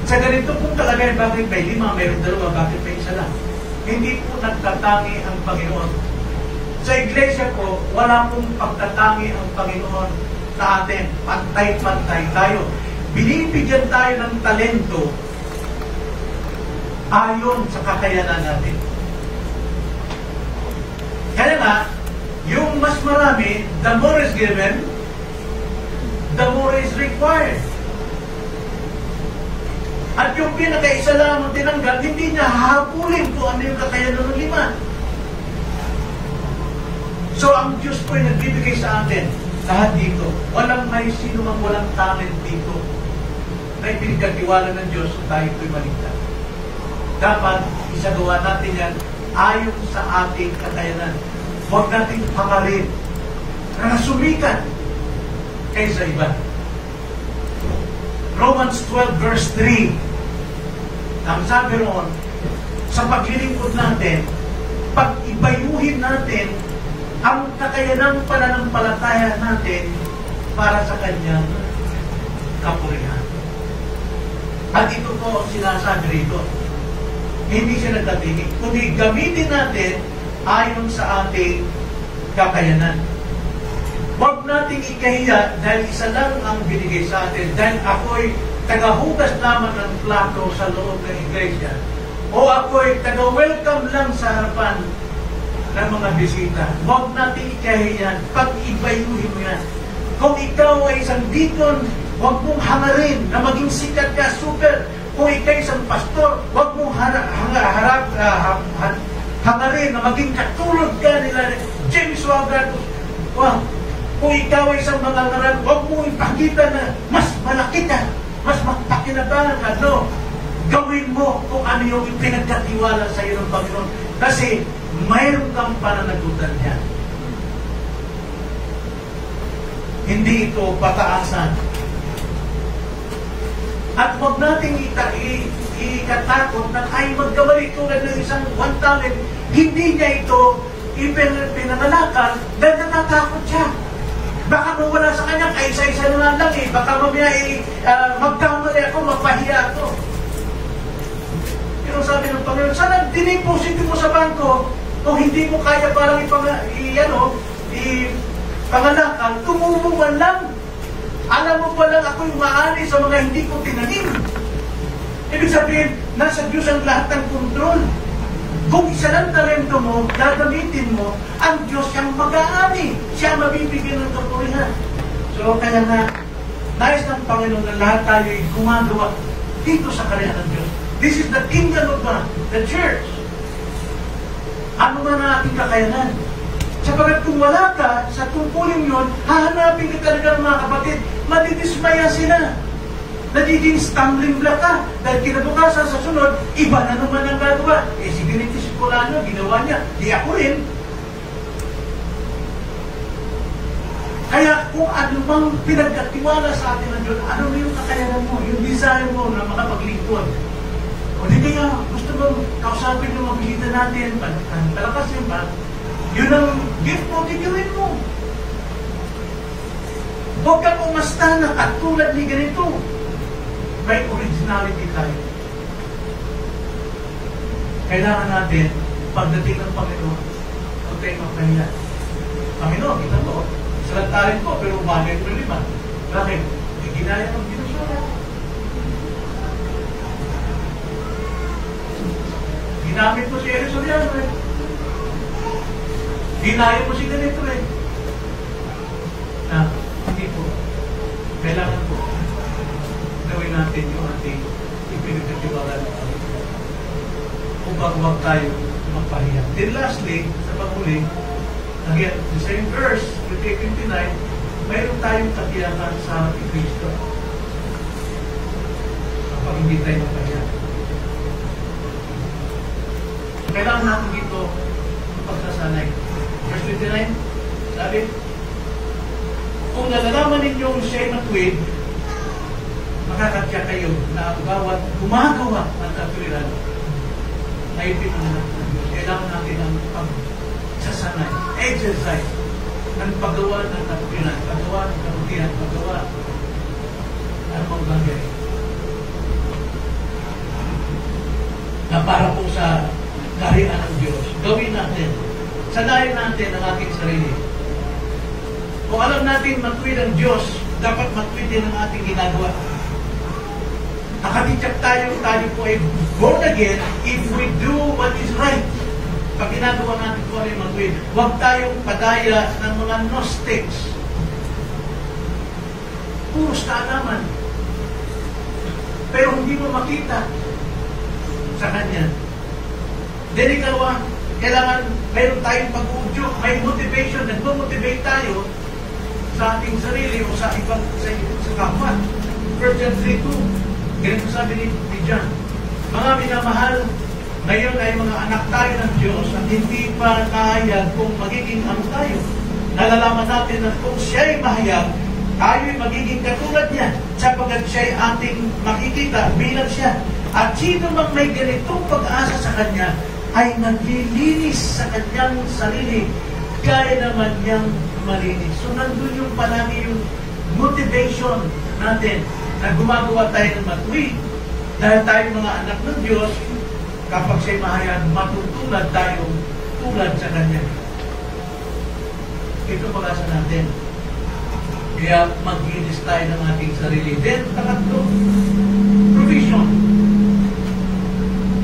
sa ganito pong kalagay, bakit may 5, mayroong 2, bakit may 1 lang? Hindi po nagtatangi ang Panginoon. Sa iglesia po, wala pong pagtatangi ang Panginoon sa atin. Pantay-pantay tayo. Binibigyan tayo ng talento ayon sa kakayanan natin. Kaya nga, yung mas marami, the more is given, the more is required. At yung pinaka-isa lang ang tinanggap, hindi niya hahabulin kung ano yung kakayanan ng 5. So, ang Diyos po ay nagbibigay sa atin lahat dito. Walang may sino mang walang talent dito na ipinagkatiwala ng Diyos kung tayo po'y maligtas. Dapat isagawa natin yan ayon sa ating kakayanan. Huwag natin pangarin na nasumikat kaysa iba. Romans 12 verse 3. Ang sabi roon, sa paglilingkod natin, pag-ibayuhin natin ang kakayanang pananampalataya natin para sa kanyang kapurihan. At ito po ang sinasabi rito. Hindi siya nagtatingin, kundi gamitin natin ayon sa ating kakayanan. Huwag nating ikahiya dahil isa lang ang binigay sa atin. Dahil ako'y tagahugas lamang ng plato sa loob ng iglesia. O ako'y taga-welcome lang sa harapan ng mga bisita. Huwag nating ikahiya. Pag-ibayuhin mo yan. Kung ikaw ay isang deacon, huwag mong hangarin na maging sikat ka, super. Kung ikaw isang pastor, huwag mong hangarin na maging katulad ka nila James Wagatos. Wow. Kung ikaw ay isang mangangaral, huwag mong ipakita na mas malaki ka, mas magpakinabangan ka. No. Gawin mo kung ano yung pinagkatiwala sa iyo ng Panginoon. Kasi mayroon kang pananagutan niya. Hindi ito pataasan. At huwag nating ikatakot na ay magkamali tulad ng isang 1 talent. Hindi niya ito pinangalakan dahil natatakot siya. Baka mawala sa kanya, kaisa-isa na lang eh. Baka mamaya magkamali ako, mapahiya ako. Pero sabi ng Panginoon, sana diniposit mo sa bangko, kung hindi mo kaya parang ipangalakan, tumulungan lang. Alam mo pa lang ako'y maani sa mga hindi ko tinanim. Ibig sabihin, nasa Diyos ang lahat ng kontrol. Kung isa lang talento mo, gagamitin mo, ang Diyos siyang mag-aani. Siya mabibigyan ng kapurihan. So, kaya nga, nais ng Panginoon na lahat tayo ay gumagawa dito sa karya ng Diyos. This is the kingdom of God, the church. Ano man ang ating kakayanan? Sapagat kung wala ka sa tungkulin yun, hahanapin ka talaga ng mga kapatid, madidismaya sila. Nagiging stumbling block ka. Dahil kinabukasan sa sunod, iba na naman ang gagawa. Si ganito si Polano, ginawa niya, di ako rin. Kaya kung ano bang pinagkatiwala sa atin ng Diyos, ano yung kakayanan mo, yung desire mo na makapaglingkod. O di kaya, gusto mo kausapin yung mabisita natin, palakasin ba? Yun ang gift mo, tigawin mo. Huwag kang umasta na at tulad ni ganito. May originality tayo. Kailangan natin, pagdating ng Panginoon, huwag tayo magpahiya. Panginoon, kita mo, isa talent ko, pero bagay ko 5. Bakit? Ginaya ng ginasura. Ginamit mo si Eli Soriano eh. Ginaya mo si ganito eh. Na, hindi po. Kailangan po. Gawin natin yung ating ipinagkatiwala ng Panginoon. Kung upang huwag tayo magpahiya. Then lastly, sa panghuli, again, the same verse, 28-29, mayroon tayong katiyakan sa Kristo. Kapag hindi tayo magpahiya. Kailangan natin dito pagsasanay. Verse 29, sabi, kung nalalaman ninyong siya'y matuwid, makakatya kayo na ang bawat gumagawa ng katwiran ay pinanganak ng Diyos. Kailangan natin ang pagsasanay, exercise, ang paggawa ng katwiran, paggawa ng kabutihan, paggawa ng mga bagay na para po sa kaharian ng Diyos. Gawin natin. Sanayin natin ang ating sarili. Kung alam natin matuwid ang Diyos, dapat matuwid din ang ating ginagawa. Nakatityak tayo po ay born again if we do what is right. Pag ginagawa natin po ay matuwid, huwag tayong padaya ng mga Gnostics. Puros kaalaman. Pero hindi mo makita sa Kanya. Then ikaw, kailangan mayroon tayong pag-uudyok, may motivation, nagmo-motivate tayo sa ating sarili o sa ibang sa kapwa. 1 John 3:2, ganito sabi ni John, mga minamahal, ngayon ay mga anak tayo ng Diyos at hindi pa nahayag kung magiging ano tayo. Nalalaman natin na kung siya'y mahayag, tayo'y magiging katulad niya sapagkat siya'y ating makikita bilang siya. At sino mang may ganitong pag-asa sa Kanya ay naglilinis sa kanyang sarili kaya naman niyang malinis. So nandun yung palagi yung motivation natin na gumagawa tayo ng matuwid dahil tayo mga anak ng Diyos. Kapag siya'y mahayag, matutulad tayo tulad sa Kanya. Ito pag-asa natin. Kaya maglinis tayo ng ating sarili. Then, pangatlo, provision.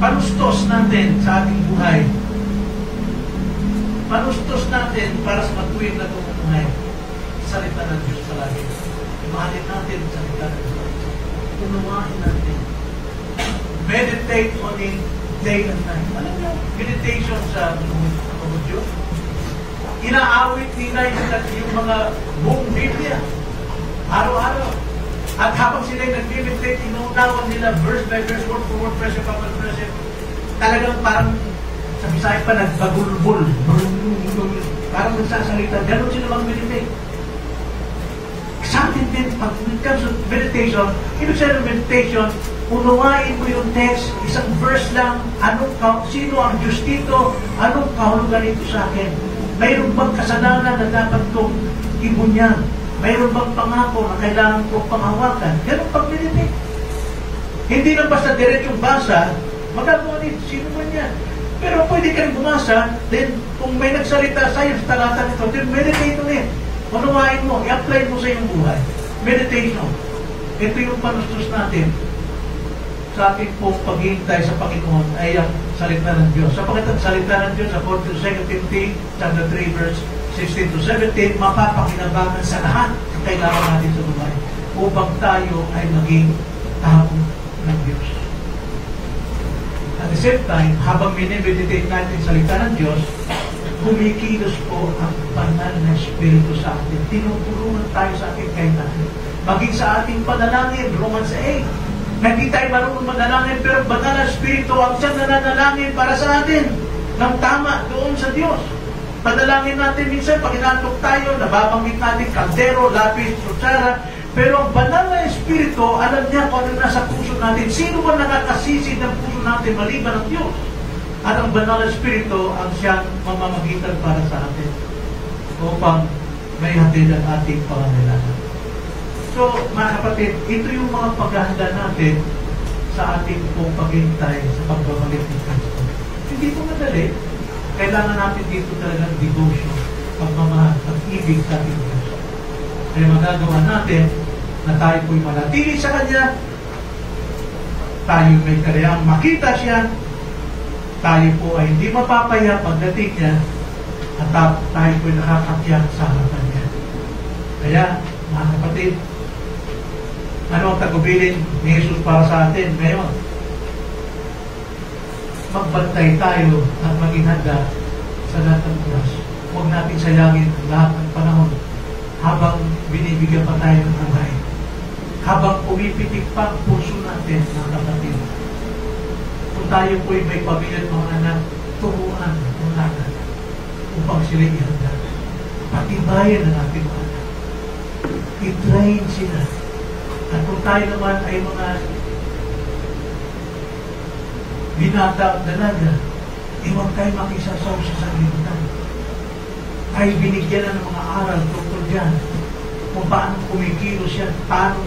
Panustos natin sa ating buhay. Panustos natin para sa matuwid na buhay. Salita ng Diyos palagi. Mahalin natin sa salita ng Diyos. Unawain natin. Meditate on it day and night. Alam niyo, meditation sa mga Diyos. Inaawit nila yung mga buong Biblia. Araw-araw. At habang sila'y nag-meditate, inuunawan nila verse by verse, word for word, pressure by pressure. Talagang parang sa Bisaya pa nagbagulbul. Parang nagsasalita. Ganon sila mag-meditate. Sa atin din, pag it comes to meditation, ibig sabihin ng meditation, unawain mo yung text, isang verse lang, sino ang Diyos dito, anong kahulugan ito sa akin. Mayroon bang kasalanan na dapat kong ibunyan? Mayroon bang pangako na kailangan kong panghawakan? Ganun pag-meditate. Hindi lang basta diretsong basa, magagawa nito, sino man yan. Pero pwede ka rin bumasa, then kung may nagsalita sa'yo sa talata nito, then meditate ulit. Unawain mo, i-apply mo sa iyong buhay. Meditation. Ito yung panustos natin sa ating pong paghihintay sa Panginoon ay ang salita ng Diyos. Sapagkat ang salita ng Diyos, according to 2 Timothy chapter 3, verse 16 to 17, mapapakinabangan sa lahat ang kailangan natin sa buhay upang tayo ay maging tao ng Diyos. At the same time, habang minimeditate natin ang salita ng Diyos, kumikilos po ang banal na Espiritu sa atin. Tinutulungan tayo sa ating kailangan. Maging sa ating panalangin, Romans 8. Hindi tayo marunong manalangin, pero banal na Espiritu ang siyang nananalangin para sa atin ng tama doon sa Diyos. Panalangin natin minsan, pag inantok tayo, nababanggit natin kaldero, lapis, kutsara, pero ang banal na Espiritu, alam niya kung ano nasa puso natin. Sino ba nakakasisid ng puso natin maliban ng Diyos? At ang banal na Espiritu ang siyang mamamagitan para sa atin upang may hatid ang ating pangangailangan. So, mga kapatid, ito yung mga paghahanda natin sa ating pong paghintay sa pagbabalik ni Kristo. Hindi po madali. Kailangan natin dito talagang devotion, pagmamahal, pag-ibig sa ating Diyos. Kaya magagawa natin na tayo po'y manatili sa Kanya, tayo may karayang makita siya, tayo po ay hindi mapapaya pagdating niya, at tayo po'y nakakakyak sa harapan niya. Kaya, mga kapatid, ano ang tagubilin ni Jesus para sa atin ngayon? magbantay tayo at maging handa sa lahat ng oras. Huwag natin sayangin ang lahat ng panahon habang binibigyan pa tayo ng buhay. Habang pumipitik pa ang puso natin, mga kapatid. Kung tayo po'y may pamilya at mga anak, turuan ang anak upang sila ihanda. Patibayan ang ating mga anak. I-train sila. At kung tayo naman ay mga binata at dalaga, huwag tayo makisasaw sa sanlibutan. Tayo binigyan na ng mga aral tungkol dyan. Kung paano kumikilos yan, paano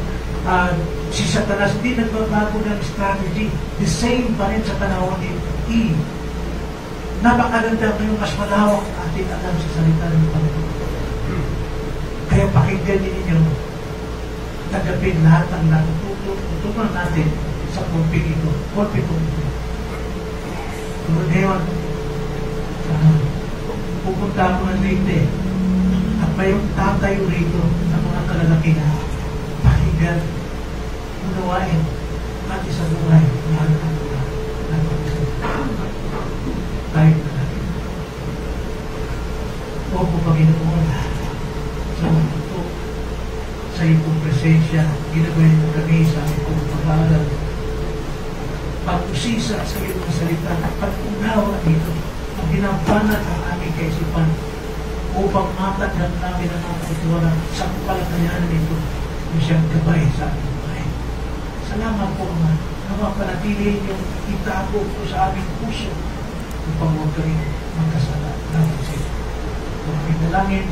si Satanas di nagbabago ng strategy. The same pa rin sa panahon ni Eve. Napakaganda ngayong mas malawak ating alam sa salita ng Panginoon. Kaya pakinggan ninyo, tagapin lahat ang natutunan natin sa pulpit ito. Pulpit ito. Tulad ngayon, pupunta ako ng Leyte at mayroong tatayo rito ng mga kalalakihan. Pakinggan, unawain, at isa buhay lahat ng mga nagpagsalita. Tayo na natin. Opo, Panginoon, sa mga sa iyong presensya, ginabayan mo kami sa aming pag-aaral. Pag-usisa sa iyong mga salita, pag-unawa dito, ang ginabanat ang aming kaisipan upang mataghan namin ang mga kapitiwala sa kapalakayanan nito kung siyang gabay sa aming buhay. Salamat po, Ama, na mapanatili niyong itago po sa aming puso upang huwag kami magkasala natin sa ito. Kung aming dalangin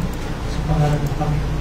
sa pangalan ng Panginoon.